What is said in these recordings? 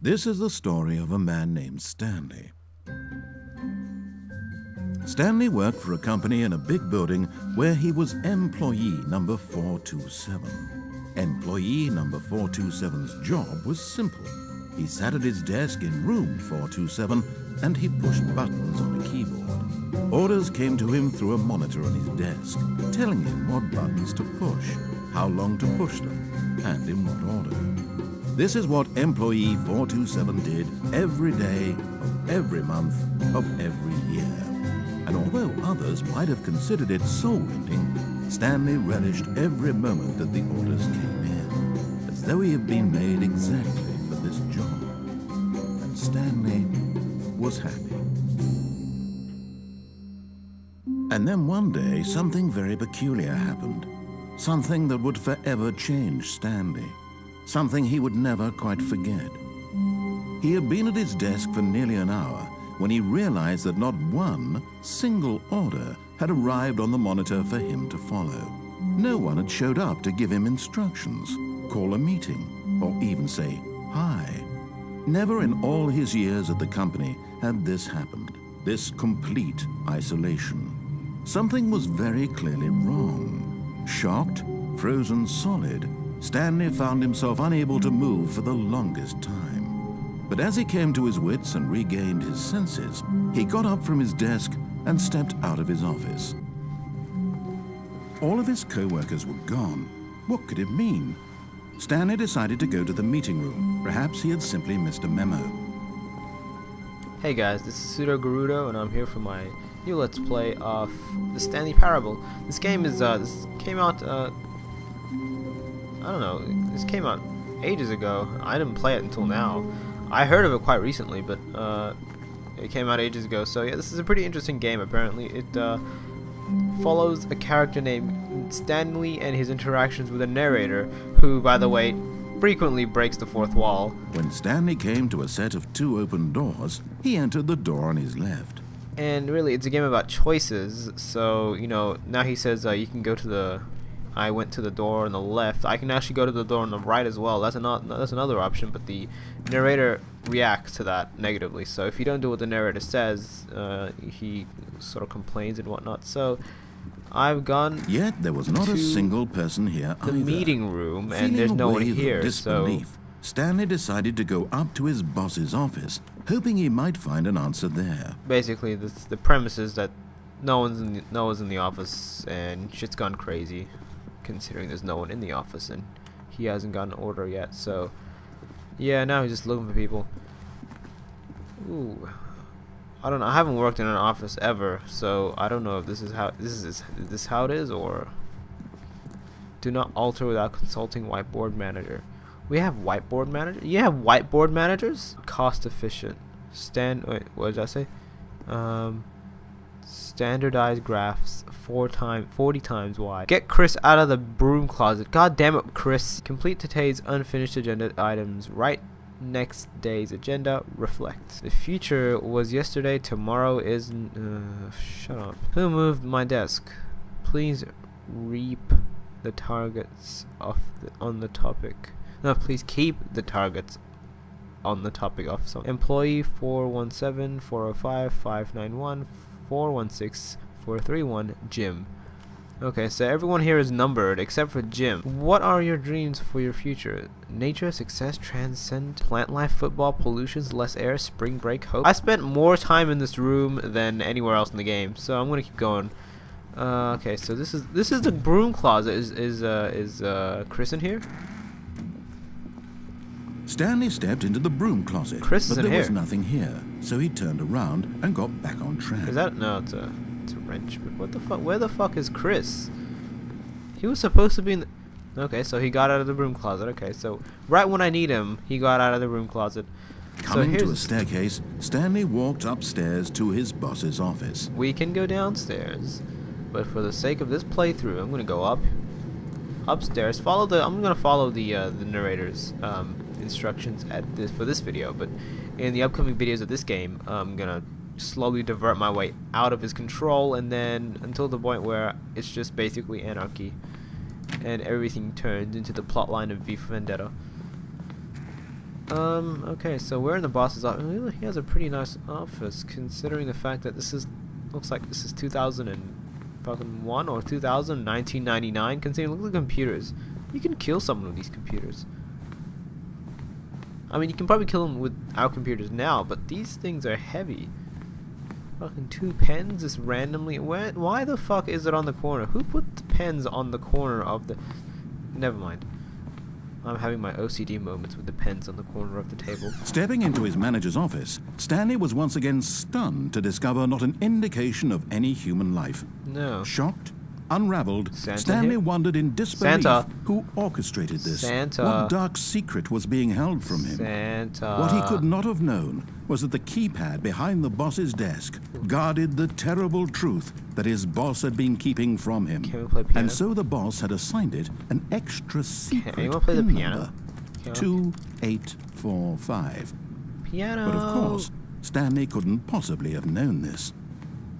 This is the story of a man named Stanley. Stanley worked for a company in a big building where he was employee number 427. Employee number 427's job was simple. He sat at his desk in room 427 and he pushed buttons on a keyboard. Orders came to him through a monitor on his desk, telling him what buttons to push, how long to push them, and in what order. This is what employee 427 did every day of every month of every year. And although others might have considered it soul-rending, Stanley relished every moment that the orders came in, as though he had been made exactly for this job. And Stanley was happy. And then one day, something very peculiar happened. Something that would forever change Stanley. Something he would never quite forget. He had been at his desk for nearly an hour when he realized that not one single order had arrived on the monitor for him to follow. No one had showed up to give him instructions, call a meeting, or even say hi. Never in all his years at the company had this happened, this complete isolation. Something was very clearly wrong. Shocked, frozen solid, Stanley found himself unable to move for the longest time. But as he came to his wits and regained his senses, he got up from his desk and stepped out of his office. All of his co-workers were gone. What could it mean? Stanley decided to go to the meeting room. Perhaps he had simply missed a memo. Hey guys, this is pseudogerudo and I'm here for my new Let's Play of the Stanley Parable. This game is, this came out, I don't know, this came out ages ago. I didn't play it until now. I heard of it quite recently, but it came out ages ago. So yeah, this is a pretty interesting game. Apparently, it follows a character named Stanley and his interactions with a narrator, who, by the way, frequently breaks the fourth wall. When Stanley came to a set of two open doors, he entered the door on his left. And really, it's a game about choices. So you know, now he says you can go to the. I went to the door on the left. I can actually go to the door on the right as well. That's another option, but the narrator reacts to that negatively. So if you don't do what the narrator says, he sort of complains and whatnot. So I've gone. Yet there was not a single person here the either. meeting room, and Feeling there's no a one wave of here. disbelief, So Stanley decided to go up to his boss's office, hoping he might find an answer there. basically, the premise is that no one's in the office, and shit's gone crazy, considering there's no one in the office and he hasn't gotten an order yet. So yeah, now he's just looking for people. Ooh, I don't know. I haven't worked in an office ever, so I don't know if this is how it is, or do not alter without consulting whiteboard manager. We have whiteboard manager. You have whiteboard managers. Cost efficient. Wait, what did I say? Standardized graphs 40 times wide. Get Chris out of the broom closet. God damn it, Chris. Complete today's unfinished agenda items. Write next day's agenda. Reflect. The future was yesterday. Tomorrow is. Shut up. Who moved my desk? Please reap the targets on the topic. No, please keep the targets on the topic of some. Employee 417 405 591 416 431 Jim. Okay, so everyone here is numbered except for Jim. What are your dreams for your future? Nature, success, transcend, plant life, football, pollutions, less air, spring break, hope. I spent more time in this room than anywhere else in the game, so I'm gonna keep going. Okay, so this is the broom closet. Is Chris in here? Stanley stepped into the broom closet, Chris but isn't there here. was nothing here, so he turned around and got back on track. Is that no? It's a wrench. But what the fuck? Where the fuck is Chris? He was supposed to be in the. Okay, so he got out of the broom closet. Okay, so right when I need him, he got out of the broom closet. Coming so to a staircase, Stanley walked upstairs to his boss's office. We can go downstairs, but for the sake of this playthrough, I'm gonna go upstairs. I'm gonna follow the narrator's instructions for this video, but in the upcoming videos of this game, I'm gonna slowly divert my way out of his control, and then until the point where it's just basically anarchy and everything turns into the plotline of V for Vendetta. Okay, so we're in the boss's office. He has a pretty nice office, considering the fact that this is, looks like this is 2001 or 1999. Considering, look at the computers. You can kill someone with these computers. I mean, you can probably kill them with our computers now, but these things are heavy. Fucking 2 pens just randomly. Why the fuck is it on the corner? Who put the pens on the corner of the... Never mind. I'm having my OCD moments with the pens on the corner of the table. Stepping into his manager's office, Stanley was once again stunned to discover not an indication of any human life. No. Shocked, unraveled, Santa Stanley here? wondered in disbelief Santa. who orchestrated this. Santa. What dark secret was being held from him? Santa. What he could not have known was that the keypad behind the boss's desk guarded the terrible truth that his boss had been keeping from him. Can we play piano? And so the boss had assigned it an extra secret anyone play the pin piano? number, 2845. Piano. But of course, Stanley couldn't possibly have known this.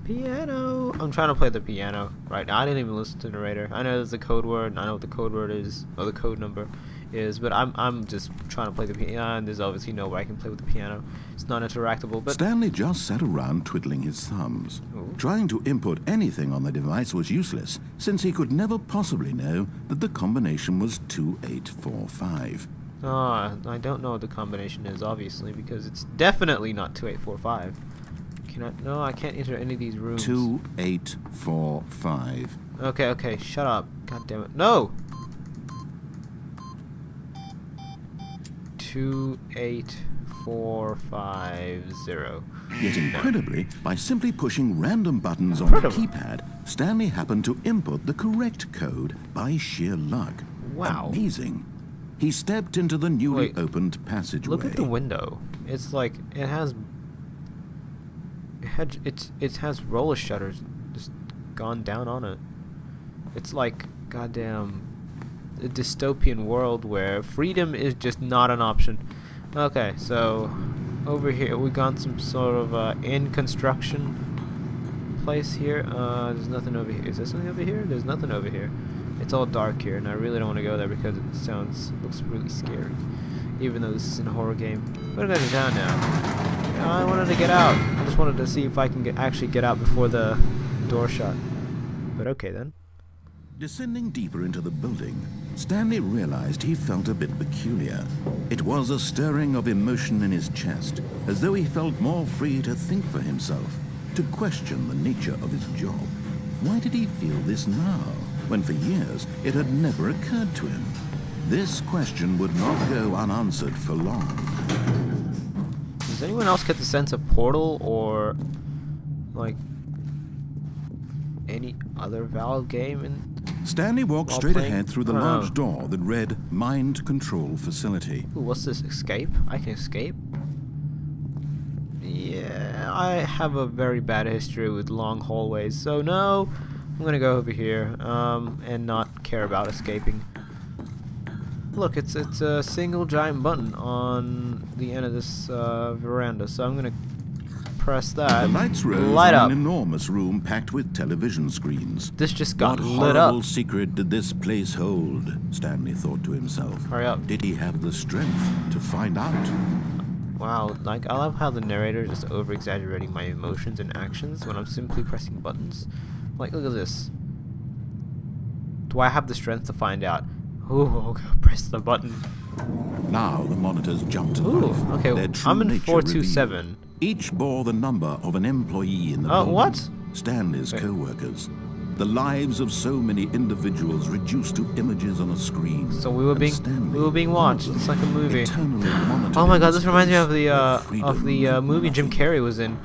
Piano. I'm trying to play the piano right now. I didn't even listen to the narrator. I know there's a code word, and I know what the code word is, or the code number is, but I'm just trying to play the piano, and there's obviously no way I can play with the piano. It's not interactable, but... Stanley just sat around twiddling his thumbs. Ooh. Trying to input anything on the device was useless, since he could never possibly know that the combination was 2845. I don't know what the combination is, obviously, because it's definitely not 2845. No, I can't enter any of these rooms. 2845. Okay, shut up. God damn it. No! 28450. Yet incredibly, by simply pushing random buttons on the keypad, Stanley happened to input the correct code by sheer luck. Wow. Amazing. He stepped into the newly opened passageway. Look at the window. It's like it has roller shutters just gone down on it. It's like goddamn a dystopian world where freedom is just not an option. Okay, so over here we got some sort of in construction place here. There's nothing over here. Is there something over here? There's nothing over here. It's all dark here, and I really don't want to go there because it looks really scary. Even though this isn't a horror game. We're gonna go down now. I wanted to get out. I just wanted to see if I can actually get out before the door shut. But okay then. Descending deeper into the building, Stanley realized he felt a bit peculiar. It was a stirring of emotion in his chest, as though he felt more free to think for himself, to question the nature of his job. Why did he feel this now, when for years it had never occurred to him? This question would not go unanswered for long. Does anyone else get the sense of Portal or like any other Valve game? Stanley walked straight ahead through the large know. door that read Mind Control Facility. Ooh, what's this? Escape? I can escape? Yeah, I have a very bad history with long hallways, so no, I'm gonna go over here and not care about escaping. Look, it's a single giant button on the end of this veranda, so I'm gonna press that. The lights rose Light in up. an enormous room packed with television screens. This just got What lit horrible up. secret did this place hold? Stanley thought to himself. Hurry up. Did he have the strength to find out? Wow, like I love how the narrator is just over-exaggerating my emotions and actions when I'm simply pressing buttons. Like, look at this. Do I have the strength to find out? Ooh, okay, press the button. Now the monitors jumped to Ooh, life. okay, Their true I'm in nature 427. revealed. Each bore the number of an employee in the building. What? Stanley's co-workers. The lives of so many individuals reduced to images on a screen. So we were being watched. It's like a movie. Oh Oh my god, this reminds me of the movie Jim Carrey was in.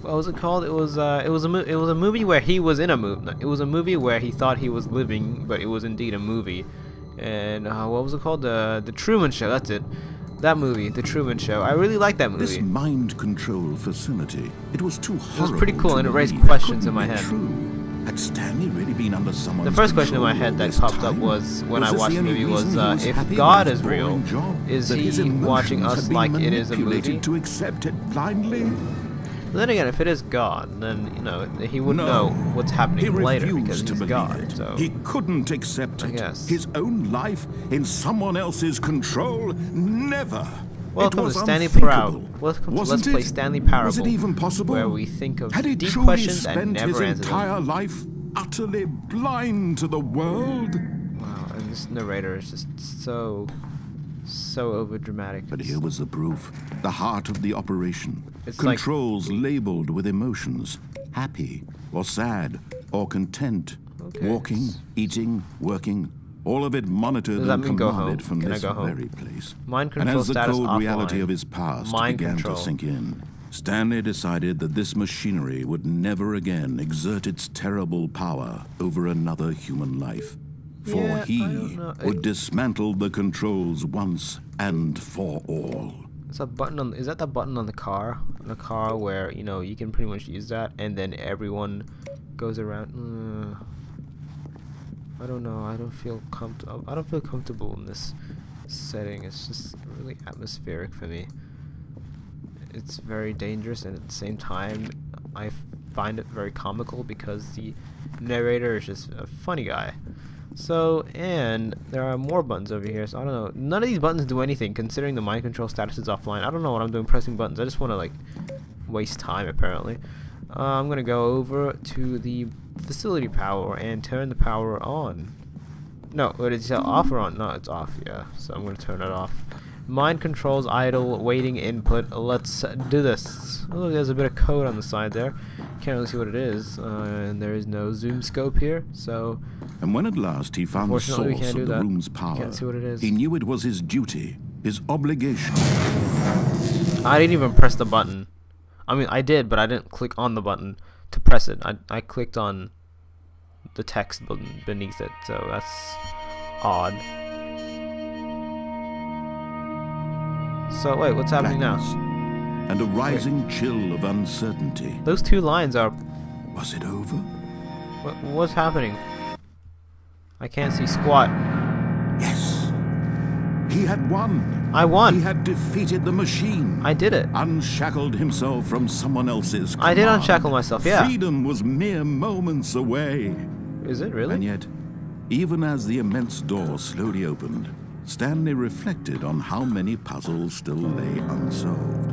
What was it called? It was a movie where he was in a movie. It was a movie where he thought he was living, but it was indeed a movie. And what was it called? The Truman Show. That's it. That movie, The Truman Show. I really like that movie. This mind control facility, it was too horrible. It was pretty cool, to and it raised believe. questions It in my couldn't be head. True. Had Stanley really been under someone's The first question in my control head that this popped up time? was when I this watched the only movie was reason he was if happy God with his is real, boring job? is That his he watching emotions us had been like it is a manipulated movie? to accept it blindly? But then again, if it is God, then he wouldn't No. know what's happening He later refused because to he's believe God. it. So He couldn't accept I it. guess. His own life in someone else's control? Never. Welcome was to Stanley unthinkable, Parable. Welcome to wasn't Let's Play it? Stanley Parable. Was it even possible? Where we think of Had he deep truly questions and spent never his answer entire them. life utterly blind to the world? Wow, and this narrator is just so over dramatic. But here was the proof. The heart of the operation. It's Controls labeled with emotions. Happy, or sad, or content. Okay. Walking, eating, working. All of it monitored Does that and mean go commanded home? from Can I this go home? very place. Mind And control as the status cold offline. reality of his past Mind began control. to sink in, Stanley decided that this machinery would never again exert its terrible power over another human life. For Yeah, I he don't know. would dismantle the controls once and for all. It's a button on. Is that the button on the car? On the car where you can pretty much use that, and then everyone goes around. I don't know. I don't feel comfortable. I don't feel comfortable in this setting. It's just really atmospheric for me. It's very dangerous, and at the same time, I find it very comical because the narrator is just a funny guy. So, and there are more buttons over here, so I don't know. None of these buttons do anything, considering the mind control status is offline. I don't know what I'm doing pressing buttons. I just want to, like, waste time, apparently. I'm going to go over to the facility power and turn the power on. No, what did you say? Off or on? No, it's off, yeah. So I'm going to turn it off. Mind controls idle, waiting input. Let's do this. Oh, there's a bit of code on the side there. Can't really see what it is. And there is no zoom scope here, so... And when at last he found the Unfortunately, we source can't of do the that. room's power, Can't see what it is. he knew it was his duty, his obligation. I didn't even press the button. I mean, I did, but I didn't click on the button to press it. I clicked on the text button beneath it, so that's odd. So, wait, what's happening Blackness, now? and a rising chill of uncertainty. Those two lines are... Was it over? What's happening? I can't see squat. Yes. He had won. I won. He had defeated the machine. I did it. Unshackled himself from someone else's I did command. unshackle myself, yeah. Freedom was mere moments away. Is it really? And yet, even as the immense door slowly opened, Stanley reflected on how many puzzles still lay unsolved.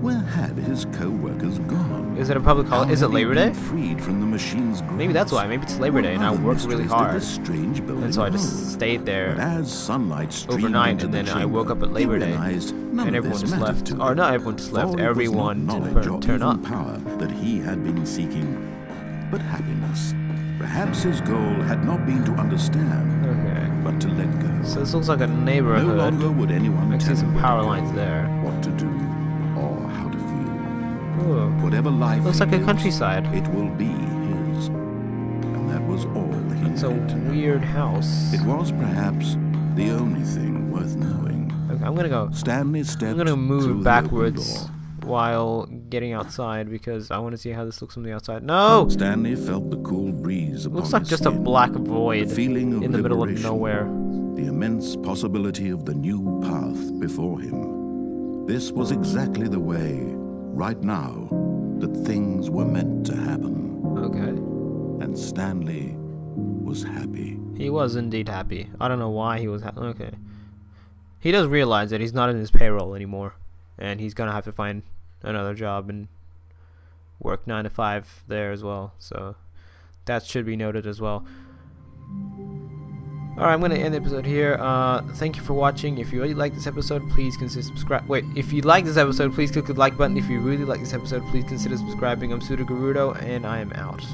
Where had his co-workers gone? Is it a public holiday? Is it Labor Day? Freed from the machine's grasp? Maybe that's why. Maybe it's Labor Day and I What other worked really mysteries did hard. this strange building And so I hold? just stayed But there as sunlight streamed overnight, into and the then I chamber, woke up at Labor he Day, realized none and of everyone this just mattered left. to Or him. not everyone just left. For it was Everyone not didn't knowledge or turn even up. power that he had been seeking, but happiness. Perhaps his goal had not been to understand, Okay. but to let go. So this looks like a No neighborhood. longer would anyone I tell see some him where power to go, lines there. what to do, or how to feel. Ooh. Whatever life Looks like he a lives, countryside. it will be his. And that was all he It's a needed to know. weird house. It was perhaps the only thing worth knowing. Okay, I'm gonna go. Stanley stepped I'm gonna through move the open backwards door. while getting outside because I want to see how this looks from the outside. No! Stanley felt the cool breeze upon Looks like his just a skin, black the void feeling of in the middle of liberation, nowhere. the immense possibility of the new path before him. This was exactly the way, right now, that things were meant to happen. Okay. And Stanley was happy. He was indeed happy. I don't know why he was happy. Okay. He does realize that he's not in his payroll anymore. And he's gonna have to find another job and work 9 to 5 there as well. So that should be noted as well. Alright, I'm going to end the episode here. Thank you for watching. If you really like this episode, please consider subscribe. Wait, if you like this episode, please click the like button. If you really like this episode, please consider subscribing. I'm pseudogerudo, and I am out.